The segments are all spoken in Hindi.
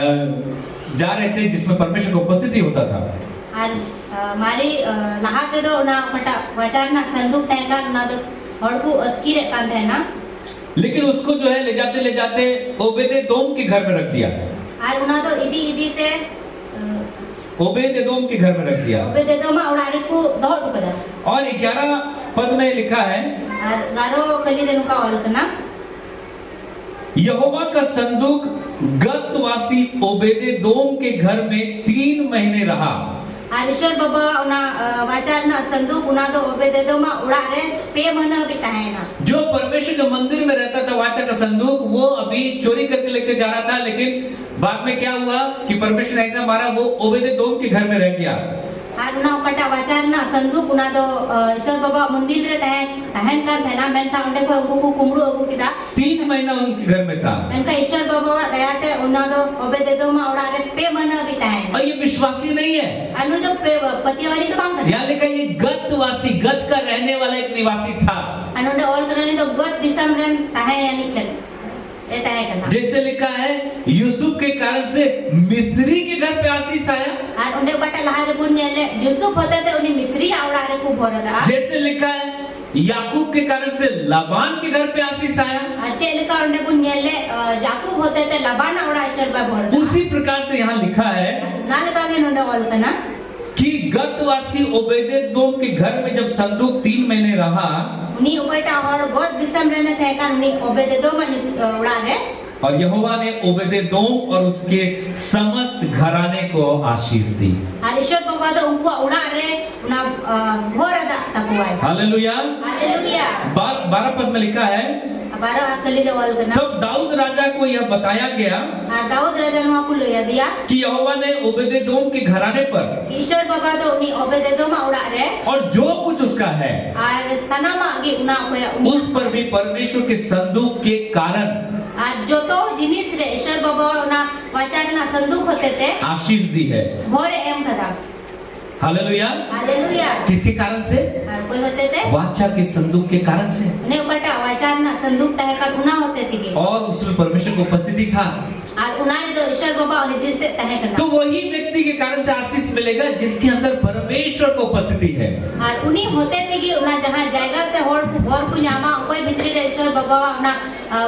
जा रहे थे जिसमें परमेश्वर का उपस्थिति होता था। और मारी लहाते दो ना फटा वचारना संदूक तहका ना तो हड़कू अतकीरे कांध है ना। लेकिन उसको जो है ले जाते ओबेदेदोम के घर में रख दिया। और उना तो इदी इदी ते ओबेदेदोम के घर में रख दिया। ओबेदेदोम उड़ारे को दौड़ कदा। और 11 पद में लिखा है, और गारो कली रेणुका ऑलकना यहोवा का संदूक गतवासी ओबेदेदोम के घर में 3 महीने रहा। और ईश्वर बाबा उना वाचारना संदूक उना तो ओबेदेदोम उड़ारे पे महीना भी तहना। जो परमेश्वर के मंदिर में रहता था वाचा का संदूक, वो अभी चोरी करके लेके जा रहा था, लेकिन बाद में क्या हुआ कि परमेश्वर ने ऐसा मारा, वो ओबेदेदोम के घर में रह गया। और उना कटा वाचारना संदूक उना तो ईश्वर बाबा मंदिर रे तहन कान थेना मेनता उंडे को उनको कुमड़ू अगु किदा 3 महीना उनके घर में था। मेनका ईश्वर बाबा दयाते उना तो ओबेदेदोम उड़ारे पे महीना भी तहन। और ये विश्वासी नहीं है, अनु तो पे पतिवाली तो बांग यहाँ लिखा ये गतवासी, गत का रहने वाला एक निवासी था। अनुंडे ऑल करने तो गत दिसम रन तहे यानी कर ए तहे करना। जैसे लिखा है यूसुफ के कारण से मिस्री के घर पे आशीष आया। और उन्हें बटा लहारे पुण्य ने यूसुफ होते थे उन्हें मिस्री आवड़ारे को भरदा। जैसे लिखा है याकूब के कारण से लाबान के घर पे आशीष आया। और चेलिका उन्हें पुण्य ले याकूब होते थे लाबान आवड़ा ईश्वर बा भरदा। उसी प्रकार से यहाँ लिखा है नाले कागे नुंडे ऑल करना कि गतवासी ओबेदेदोम के घर में जब संदूक 3 महीने रहा, नी उबेटा और गॉड दिसम रहने थे का नी ओबेदेदोम उड़ारे। और यहोवा ने ओबेदेदोम और उसके समस्त घराने को आशीष दी। और ईश्वर बाबा तो उनको उड़ारे उना भरदा तकवाय। हालेलुया। हालेलुया। 12 पद में लिखा है, 12 अकली दे ऑल करना। तब दाऊद राजा को यह बताया गया दाऊद राजा ने आपको लिया दिया कि यहोवा ने ओबेदेदोम के घराने पर ईश्वर बाबा तो उन्हीं ओबेदेदोम उड़ारे और जो कुछ उसका है और सनामा आगे उना को उस पर भी परमेश्वर के संदूक के कारण और जो तो जिनिस रे ईश्वर बाबा उना वाचारना संदूक होते थे आशीष दी है। भोरे एम कदा। हालेलुया। हालेलुया। किसके कारण से? और कोई होते थे वाचा के संदूक के कारण से। ने बटा वाचारना संदूक तह का उना होते थे और उसमें परमेश्वर की उपस्थिति था। और उना ने तो ईश्वर बाबा हजिरते तह करना। तो वही व्यक्ति के कारण से आशीष मिलेगा जिसके अंदर परमेश्वर की उपस्थिति है। और उन्हीं होते थे कि उना जहाँ जायगा से होड़ को भोर को जामा कोई भीतरी रे ईश्वर बाबा उना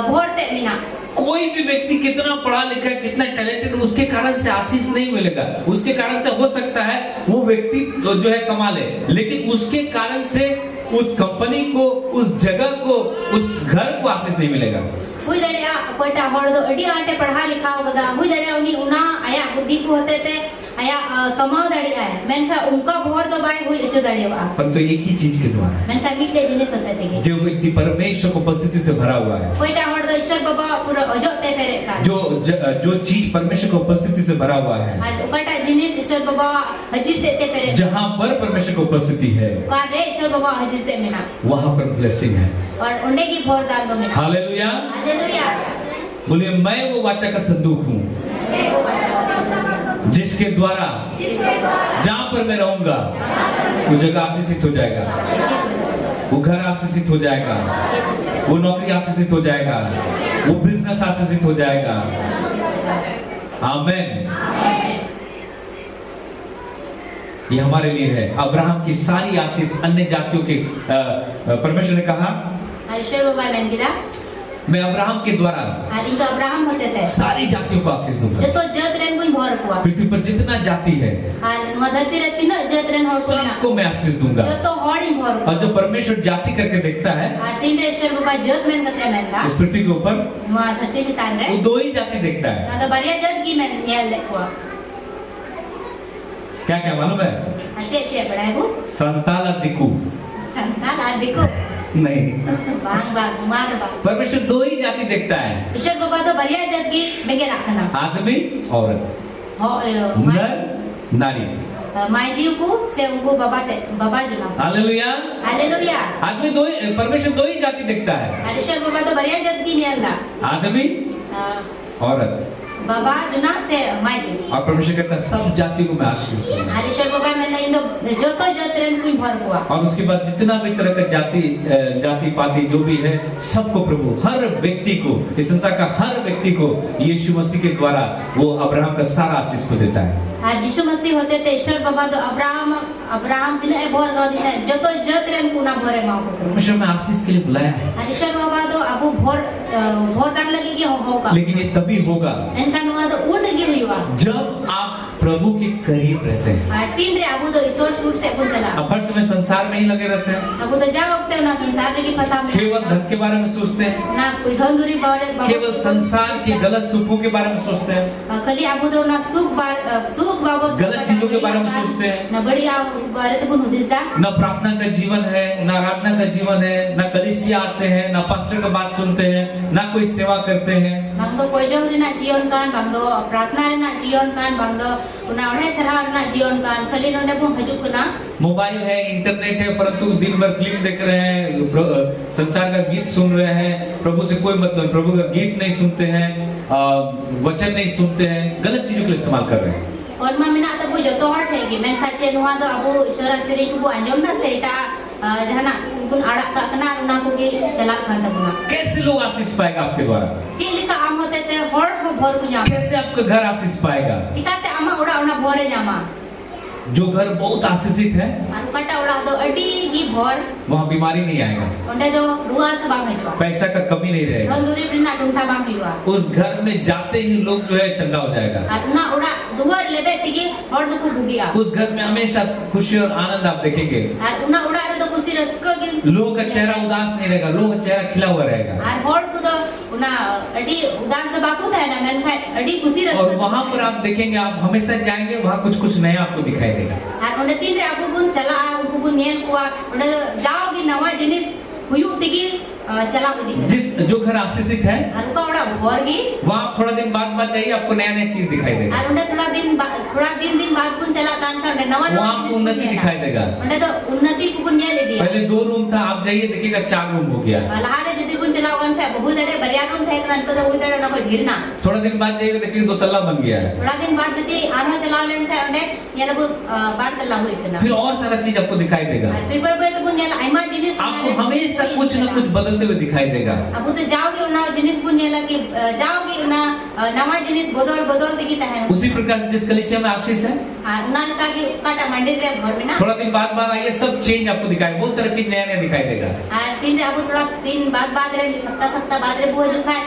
भोरते मिना। कोई भी व्यक्ति कितना पढ़ा लिखा है, कितना टैलेंटेड, उसके कारण से आशीष नहीं मिलेगा। उसके कारण से हो सकता है वो व्यक्ति जो है कमा ले, लेकिन उसके कारण से उस कंपनी को, उस जगह को, उस घर को आशीष नहीं मिलेगा। हुई दड़िया कोईटा होड़ दो अड़ी आटे पढ़ा लिखा होगा हुई दड़िया उन्हीं उना आया बुद्धि को होते थे आया कमाओ दड़िया है मेनका उनका भोर दो बाई हुई अचो दड़िया पर तो एक ही चीज के द्वारा मेनका मीठे जिनिस होते थे जो व्यक्ति परमेश्वर की उपस्थिति से भरा हुआ है। कोईटा होड़ दो ईश्वर बाबा पूरा अजोते फेरे का जो चीज परमेश्वर की उपस्थिति से भरा हुआ है, और कोईटा जिनिस ईश्वर बाबा हजिर देते फेरे जहाँ पर परमेश्वर की उपस्थिति है रे ईश्वर बाबा हजिर दे मिना वहाँ पर ब्लेसिंग है। और उन्हें की भोर डाल दो मिना। हालेलुया। हालेलुया। बोलिए मैं वो वाचा का संदूक हूँ जिसके द्वारा जहाँ पर मैं रहूंगा वो जगह आशीषित हो जाएगा, वो घर आशीषित हो जाएगा, वो नौकरी आशीषित हो जाएगा, वो बिजनेस आशीषित हो जाएगा। आमीन। ये हमारे लिए है। अब्राहम की सारी आशीष अन्य जातियों के परमेश्वर ने कहा ईश्वर बाबा ने गिरा मैं अब्राहम के द्वारा इनका अब्राहम होते थे सारी जातियों को आशीष दूंगा। जो तो जत रेन कोई भोर हुआ पृथ्वी पर जितना जाति है और मधरती रहती ना जत रेन हो कोई ना सबको मैं आशीष दूंगा। जो तो हॉड ही भोर और जब परमेश्वर जाति करके देखता है और तीन ईश्वर बाबा जत में करते हैं ना इस पृथ्वी के ऊपर वहाँ धरती में तान वो रहे 2 ही जाति देखता है। ना तो बढ़िया जत की मैं नियल देखवा क्या क्या मालूम है? अच्छे अच्छे बड़ा है वो संताल और दिक्कू संतान और देखो नहीं, बांग बांग मार बांग परमेश्वर 2 ही जाति देखता है। ईश्वर बाबा तो बढ़िया जत की बेगे रखना आदमी औरत, नर नारी, माई जीव को से उनको बाबा जुना। हालेलुया। हालेलुया। आदमी 2 ही, परमेश्वर 2 ही जाति देखता है। ईश्वर बाबा तो बढ़िया जत की नियल ला आदमी औरत, बाबा जुना से माइके और परमेश्वर कहता है सब जाति को मैं आशीष दूंगा। हरीश्वर बाबा में इन जो तो जत्रन कुछ भर हुआ और उसके बाद जितना भी तरह का जाति पाति जो भी है सबको प्रभु हर व्यक्ति को इस संसार का हर व्यक्ति को यीशु मसीह के द्वारा वो अब्राहम का सारा आशीष को देता है। और यीशु मसीह होते थे ईश्वर बाबा तो अब्राहम तिने भर गा दिता जो तो जत्रन कुना भरे मां को परमेश्वर ने आशीष के लिए बुलाया है। हरीश्वर बाबा तो अब भोर डाल लगी कि होगा, लेकिन ये तभी होगा इनका नुआ तो उन रगी हुई हुआ जब आप प्रभु के करीब रहते हैं। तीन रे अब तो ईश्वर सूर से अपन चला अब हर समय संसार में ही लगे रहते हैं। अब तो जा वक्त ना संसार की फंसा में केवल धन के बारे में सोचते हैं, ना कोई धंधुरी बारे केवल संसार के गलत सुखों के बारे में सोचते हैं, कली अब तो ना सुख बाबत गलत चीजों के बारे में सोचते हैं, ना बढ़िया बारे तो बुन दिसदा न प्रार्थना का जीवन है, न आराधना का जीवन है, न कलीसिया आते हैं, न पास्टर का बात सुनते हैं, न कोई सेवा करते हैं। बांग तो कोई जो ना जीवन कान बांग तो प्रार्थना रे ना जीवन कान बांग तो उना उन्हें सराह ना जीवन कान खाली नोंडे बुन हजुक ना मोबाइल है, इंटरनेट है, परंतु दिन भर फिल्म देख रहे हैं, संसार का गीत सुन रहे हैं, प्रभु से कोई मतलब, प्रभु का गीत नहीं सुनते हैं, वचन नहीं सुनते हैं, गलत चीजों के लिए इस्तेमाल कर रहे हैं। और मां मिना तो जो तो हट है कि मैं खाचे नुआ तो अब ईश्वर श्री को अंजम ना सेटा जहाना गुण आड़ा का कना उना को के चला खान तबना कैसे लोग आशीष पाएगा आपके द्वारा? चीली का आम होते थे हर भर को जाम कैसे आपका घर आशीष पाएगा? चिकाते आमा उड़ा उना भरे जामा जो घर बहुत आशीषित है कटा उड़ा तो अडी की भर वहाँ बीमारी नहीं आएगा, उन्हें तो रुआ सब आम है पैसा का कमी नहीं रहेगा, धंधुरी बिना टुंठा बाम हुआ उस घर में जाते ही लोग जो है चंगा हो जाएगा, ना उड़ा दुवर लेबे तिगी और दुख भुगिया उस घर में हमेशा खुशी और आनंद आप देखेंगे, ना उड़ा तो खुशी रसको गिल लोगों का चेहरा उदास नहीं रहेगा, लोगों का चेहरा खिला हुआ रहेगा। और को तो उना अडी उदास तो बापू था ना मैंने कहा अडी खुशी रस और वहाँ पर आप देखेंगे, आप हमेशा जाएंगे वहाँ कुछ कुछ नया आपको दिखाई देगा। और उन्हें तीन रे आपको गुन चला उनको गुन नेल कुआ उन्हें जाओगी नवा जिनिस हुयु तिगी चला को दिखे जिस जो घर आशीषित है उनका उड़ा भरगी वहाँ थोड़ा दिन बाद जाइए, आपको नया नया चीज दिखाई देगा, और उन्हें थोड़ा दिन बाद गुन चला कान का नवा वहाँ आपको उन्नति दिखाई देगा। उन्हें तो उन्नति को गुन नेल दिया पहले 2 रूम था, आप जाइए देखिएगा 4 रूम हो गया। लहारे जदी गुन चला वन फे बहुत दड़े बरिया रूम थे करन तो उधर ना कोई ढीरना थोड़ा दिन बाद जाइएगा देखिए 2 तल्ला बन गया है। थोड़ा दिन बाद जदी आनो चला लेन थे उन्हें ये लोग बार तल्ला हुई इतना फिर और सारा चीज आपको दिखाई देगा, फिर पर तो गुन नेल आइमा जिनिस आपको हमेशा कुछ न कुछ बदलते हुए दिखाई देगा। अब तो जाओगे ना जिनिस पुण्य लगे जाओगे ना नवा जिनिस बदल दिखी है। उसी प्रकार से जिस कलीसिया में आशीष है उन्होंने कहा कि काटा मंदिर रे घर में ना थोड़ा दिन बाद आइए सब चेंज आपको दिखाई, बहुत सारा चीज नया नया दिखाई देगा। तीन रे अब थोड़ा दिन बाद रे सप्ताह बाद रे वो जो है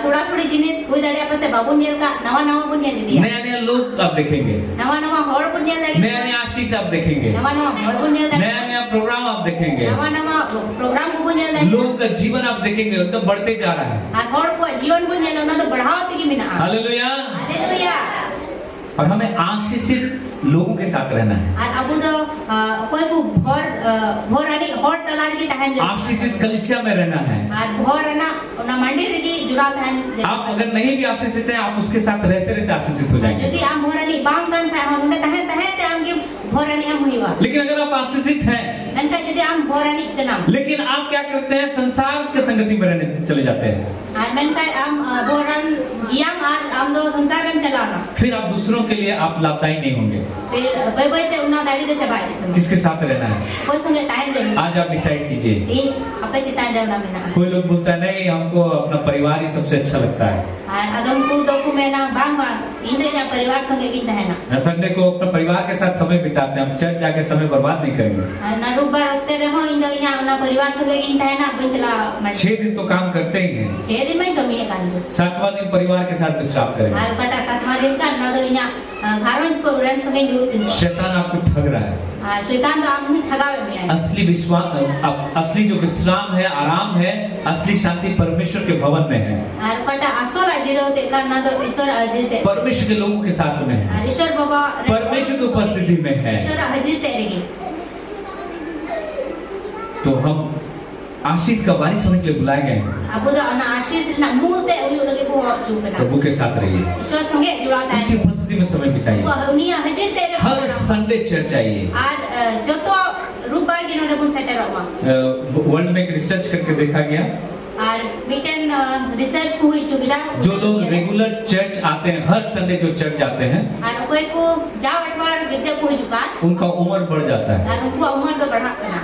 थोड़ी जिनिस हुई दड़िया पर से बाबू नियल का नवा पुण्य दिया, नया लोग आप देखेंगे, नवा हॉल पुण्य दड़ी, नया आशीष आप देखेंगे, नवा हॉल पुण्य दड़ी, नया प्रोग्राम आप देखेंगे, नवा प्रोग्राम को पुण्य दड़ी, लोगों का जीवन आप देखेंगे एकदम बढ़ते जा रहा है। और हॉल को जीवन पुण्य ना तो बढ़ावती की बिना। Hallelujah hallelujah. और हमें आशीषित लोगों के साथ रहना है। और अब तो कोई को भोर आनी हॉट तलार की तहन आशीषित कलीसिया में रहना है। और भोर ना मंदिर की जुड़ा तहन आप अगर नहीं भी आशीषित हैं, आप उसके साथ रहते रहते आशीषित हो जाएंगे। यदि आप भोर आनी बांग कान पे हम उन्हें तहन ते हम की भोर आनी हम हुईवा। लेकिन अगर आप आशीषित हैं, ननका यदि हम भोर आनी इतना, लेकिन आप क्या करते हैं, संसार के संगति में रहने चले जाते हैं, और ननका हम भोरन गियाम और हम दो संसार में चलाना, फिर आप दूसरों के लिए आप लाभदायी नहीं होंगे। फिर बैठे उन्हें दाढ़ी तो चबाई देते। किसके साथ रहना है? कोई संगे टाइम देना। आज आप डिसाइड कीजिए। अपने चिता जाना में ना। कोई लोग बोलता है नहीं, हमको अपना परिवार ही सबसे अच्छा लगता है। और अदम को तो को मैं ना बांग इंदे या परिवार संगे की है ना। संडे को अपने परिवार के साथ समय बिताते हैं, हम चर्च जाके समय बर्बाद नहीं करेंगे। ना रुबार रखते रहो इंदे या ना परिवार संगे की है ना बंचला। 6 दिन तो काम करते ही हैं। 6 दिन में कमी है काम। 7वां दिन परिवार के साथ विश्राम करेंगे। और कटा 7वां दिन का ना तो या घरों को रन संगे जरूरत नहीं। शैतान आपको ठग रहा है। शैतान तो आपने ठगावे में है। असली जो विश्राम है, आराम है, असली शांति परमेश्वर के भवन में है। और कटा आसोर अजीरो ते करना तो ईश्वर अजीते। परमेश्वर के लोगों के साथ में है। ईश्वर बाबा परमेश्वर की उपस्थिति में है। ईश्वर अजीते रहेगी। तो हम आशीष का वारिस होने के लिए बुलाए गए हैं। अब तो आशीष ना मूर्ते उयो लगे को चुपना। प्रभु के साथ रहिए। ईश्वर संगे जुड़ाता है। उसकी उपस्थिति में समय बिताइए। वो हरुनिया हजे तेरे हर संडे चर्च आइए। और जो तो रूपार की नोने बुन सेटर हुआ। वर्ल्ड में एक रिसर्च करके देखा गया। और मीटन रिसर्च को हुई सुविधा जो लोग रेगुलर चर्च आते हैं, हर संडे जो चर्च आते हैं, और कोई को जाओ अटवार गिरजा को हुई चुका उनका उम्र बढ़ जाता है। और उनको उम्र तो बढ़ा करना।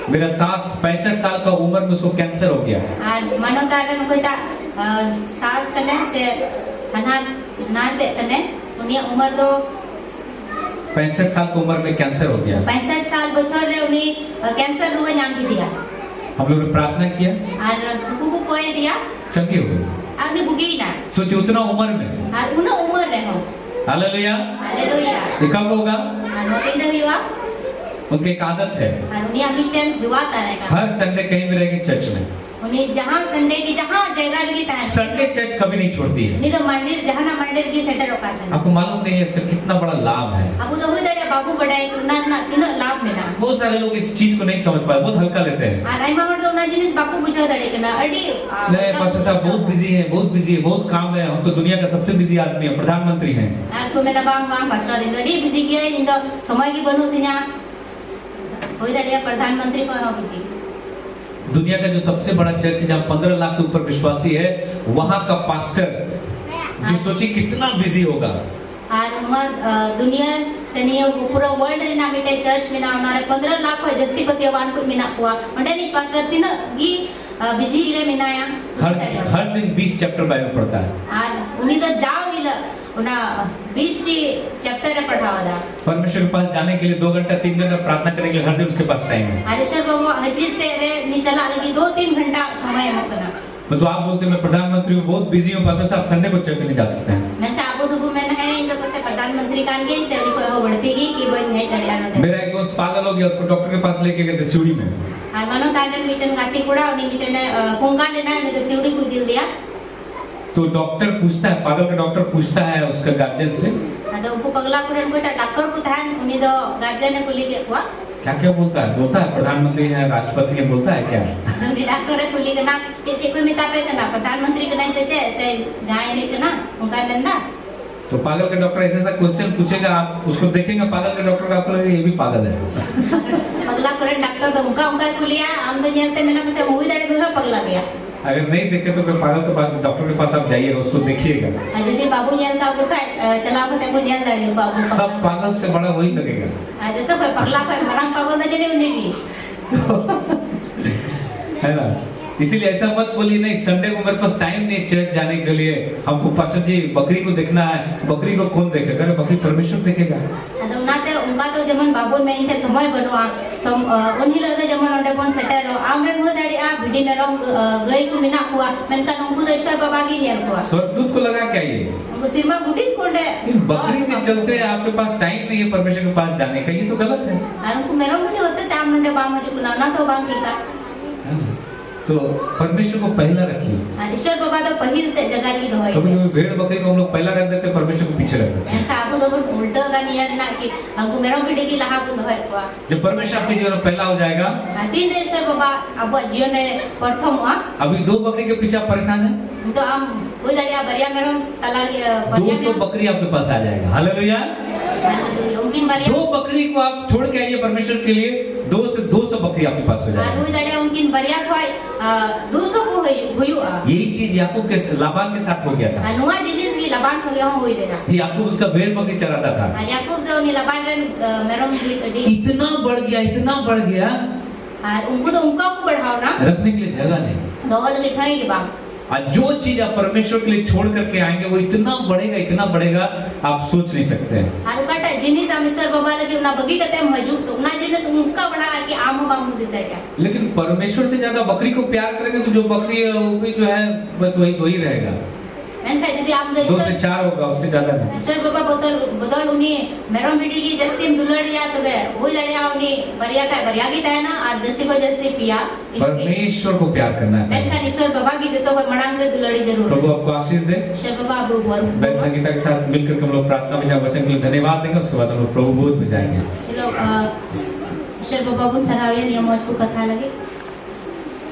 मेरा सास 65 साल का उम्र में उसको कैंसर हो गया। और मानव तारन कोई सास कने से नार दे कने उन्हें उम्र तो 65 साल की उम्र में कैंसर हो गया। 65 साल बचर रे उन्हें कैंसर रुआ नाम भी दिया। हम लोगों ने प्रार्थना किया और उनको को कोई दिया चंगी हो गई। आपने बुगी ना सोचिए उतना उम्र में, और उन्हें उम्र रहो। हालेलुया। हालेलुया। ये कब होगा? और नोटिन भी हुआ उनकी एक आदत है, और उन्हें अभी टाइम दुआ तारेगा। हर संडे कहीं भी रहेगी चर्च में। उन्हें जहाँ संडे की जहाँ जगह लगी था संडे चर्च कभी नहीं छोड़ती है। नहीं तो मंदिर जहाँ ना मंदिर की सेटर होता था। आपको मालूम नहीं है तो कितना बड़ा लाभ है। अब तो हुई दड़े बाबू बढ़ाए तो ना तीनों लाभ मिला। बहुत सारे लोग इस चीज को नहीं समझ पाए, बहुत हल्का लेते हैं। और आई माहौल तो ना जिनिस बापू बुझा दड़े के ना अड़ी नहीं पास्टर साहब बहुत बिजी है, बहुत बिजी है, बहुत काम है, हम तो दुनिया का सबसे बिजी आदमी है, प्रधानमंत्री हैं। आज तो मेरा बांग बांग पास्टर इन अड़ी बिजी किया इन तो समय की बनू थी ना हुई दड़े प्रधानमंत्री को हो बिजी। दुनिया का जो सबसे बड़ा चर्च है जहाँ 15 लाख से ऊपर विश्वासी है, वहाँ का पास्टर जो सोचिए कितना बिजी होगा। और दुनिया से नहीं वो पूरा वर्ल्ड रे ना मिटे चर्च में ना हमारे 15 लाख को जस्ती पतिवान को मिना हुआ मंडे नहीं पास्टर तीन भी बिजी रे मिनाया हर दिन 20 चैप्टर बाइबल पढ़ता है। और उन्हीं तो जाओ भी उना 20 चैप्टर पढ़ावा था। परमेश्वर के पास जाने के लिए 2 घंटा 3 घंटा प्रार्थना करने के लिए हर दिन उसके पास टाइम है। अरे सर बाबू हजीर तेरे नहीं चला लगी 2-3 घंटा समय मतना। तो आप बोलते हैं मैं प्रधानमंत्री हूँ, बहुत बिजी हूँ पास्टर साहब, संडे को चर्च नहीं जा सकते हैं। मैं तो अब मैंने है इन तो से प्रधानमंत्री कान गई से को बढ़ती गई कि वो नहीं करिया ना। मेरा एक दोस्त पागल हो गया, उसको डॉक्टर के पास लेके गए थे सिवड़ी में। और मानो टार्गेट मीटन गाती कुड़ा और मीटन ने पुंगा लेना है तो सिवड़ी को दिल दिया। तो डॉक्टर पूछता है, पागल का डॉक्टर पूछता है उसका गार्जियन से, तो वो पगला कुड़न को डॉक्टर को था उन्हीं तो गार्जियन ने को लेके हुआ क्या क्या बोलता है प्रधानमंत्री है, राष्ट्रपति है, बोलता है क्या? डॉक्टर है कुली ना चे कोई मिता पे करना प्रधानमंत्री के नहीं से ऐसे जाए नहीं करना उनका नंदा। तो पागल का डॉक्टर ऐसा क्वेश्चन पूछेगा, आप उसको देखेंगे पागल का डॉक्टर, आपको लगेगा ये भी पागल है। पगला कुड़न डॉक्टर तो उनका खुलिया हम तो जानते मैंने से मूवी दड़े दूसरा पगला गया। अगर नहीं देखे तो फिर पागल के पास डॉक्टर के पास आप जाइएगा, उसको देखिएगा। यदि बाबू जानता होता चला होता को जान दड़े बाबू सब पागल से बड़ा वही लगेगा। आज तो कोई पगला कोई मरंग पागल तो जने उन्हें की है ना। इसीलिए ऐसा मत बोलिए नहीं संडे को मेरे पास टाइम नहीं चर्च जाने के लिए, हमको पास्टर जी बकरी को देखना है। बकरी को कौन देखेगा? अरे बकरी परमेश्वर देखेगा। तो नाते उनका तो जमन बाबू में इनके समय बनवा उन्हीं लोग तो जमन ओंडे कोन सेटर आमरन हो दाड़ी आ भिडी में रंग गई को मिना हुआ मनका नंगु तो ईश्वर बाबा की दिया हुआ स्वर्गदूत को लगा क्या ये उनको सिर में गुटित कोंडे बकरी के चलते आपके पास टाइम नहीं है परमेश्वर के पास जाने का, ये तो गलत है। और उनको मेरा मुझे होते टाइम नंडे बाम जो कुना तो बाकी का तो परमेश्वर को पहला रखिए। ईश्वर बाबा तो पहिल जगह की दवाई कभी कभी भेड़ बकरी को हम लोग पहला रख देते, परमेश्वर को पीछे रख देते। आपको तो उल्टा होता नहीं है ना कि हमको मेरा भिडी की लहा को दवाई हुआ। जब परमेश्वर आपके जीवन में पहला हो जाएगा, तीन ईश्वर बाबा अब जीवन में प्रथम हुआ। अभी 2 बकरी के पीछे आप परेशान है तो हम कोई दड़िया बरिया मेरा तलार 200 बकरी आपके पास आ जाएगा। हालेलुया। 2 बकरी को आप छोड़ के आइए परमेश्वर के लिए, 2 से 200 बकरी आपके पास हो जाएगा। यही चीज याकूब के लाबान के साथ हो गया था। याकूब उसका भेड़ बकरी चराता था। इतना बढ़ गया उनको तो उनका को बढ़ाओ ना रखने के लिए जगह नहीं। और जो चीज आप परमेश्वर के लिए छोड़ करके आएंगे वो इतना बढ़ेगा आप सोच नहीं सकते हैं। जिनिस ईश्वर बाबा लगे ना बगी कहते हैं मौजूद तो ना जिनिस उनका बड़ा है कि आम बाम दिसे क्या। लेकिन परमेश्वर से ज्यादा बकरी को प्यार करेंगे तो जो बकरी है वो भी जो है बस वही रहेगा। 2 से 4 होगा, उससे ज्यादा नहीं। ईश्वर बाबा बदल उन्हीं मेरा भिडी की जस्ती दुलड़िया तो वो लड़िया उन्हीं बरिया की था ना और जस्ती को जस्ती पिया। परमेश्वर को प्यार करना है। ईश्वर बाबा की तो मड़ांग में दुलड़ी जरूर। प्रभु आपको आशीष दे। ईश्वर बाबा बहन संगीता के साथ मिलकर हम लोग प्रार्थना में वचन के लिए धन्यवाद देंगे, उसके बाद हम लोग प्रभु भोज में जाएंगे। ईश्वर बाबा को सराहनीय नियम को कथा लगे।